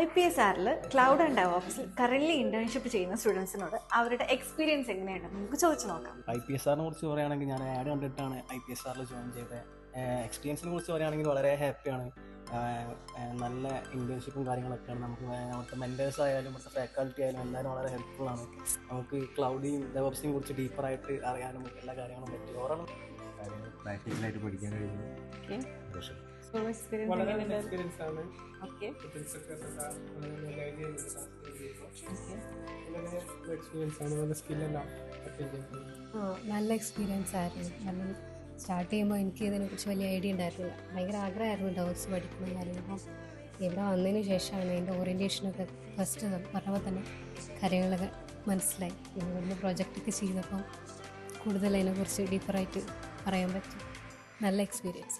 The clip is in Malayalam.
IPSRൽ ക്ലൗഡ് ആൻഡ് ഡെവോപ്സിൽ കറന്റ് ഇന്റേൺഷിപ്പ് ചെയ്യുന്ന സ്റ്റുഡൻസിനോട് അവരുടെ എക്സ്പീരിയൻസ് എങ്ങനെയുണ്ടെന്ന് നമുക്ക് ചോദിച്ചു നോക്കാം. IPSRനെ കുറിച്ച് പറയുകയാണെങ്കിൽ ഞാൻ ആഡ് കണ്ടിട്ടാണ് IPSRൽ ജോയിൻ ചെയ്തത്. എക്സ്പീരിയൻസിനെ കുറിച്ച് പറയുകയാണെങ്കിൽ വളരെ ഹാപ്പിയാണ്. നല്ല ഇന്റേൺഷിപ്പും കാര്യങ്ങളൊക്കെയാണ്. നമുക്ക് അവിടുത്തെ മെൻറ്റേഴ്സ് ആയാലും ഇവിടുത്തെ ഫാക്കൽറ്റി ആയാലും എല്ലാവരും വളരെ ഹെൽപ്ഫുള്ളാണ്. നമുക്ക് ക്ലൗഡിയും ഡെവോപ്സിനെയും കുറിച്ച് ഡീപ്പറായിട്ട് അറിയാനും എല്ലാ കാര്യങ്ങളും പറ്റും. ഓരോ പ്രാക്ടിക്കലായിട്ട് പഠിക്കാൻ കഴിയുന്നു. വളരെ നല്ല എക്സ്പീരിയൻസ് ആണ്. നല്ല സ്കില്ലെല്ലാം നല്ല എക്സ്പീരിയൻസ് ആയിരുന്നു. കാരണം സ്റ്റാർട്ട് ചെയ്യുമ്പോൾ എനിക്ക് ഇതിനെക്കുറിച്ച് വലിയ ഐഡിയ ഉണ്ടായിരുന്നില്ല. ഭയങ്കര ആഗ്രഹമായിരുന്നു ഡെവോപ്സ് പഠിക്കുന്ന കാര്യങ്ങൾ. അപ്പം ഇവിടെ വന്നതിന് ശേഷമാണ് എൻ്റെ ഓറിയൻറ്റേഷനൊക്കെ ഫസ്റ്റ് പറഞ്ഞപ്പോൾ തന്നെ കാര്യങ്ങളൊക്കെ മനസ്സിലായി. ഇവിടുന്ന് പ്രൊജക്റ്റൊക്കെ ചെയ്തപ്പം കൂടുതൽ അതിനെക്കുറിച്ച് ഡീപ്പറായിട്ട് പറയാൻ പറ്റും. നല്ല എക്സ്പീരിയൻസ്.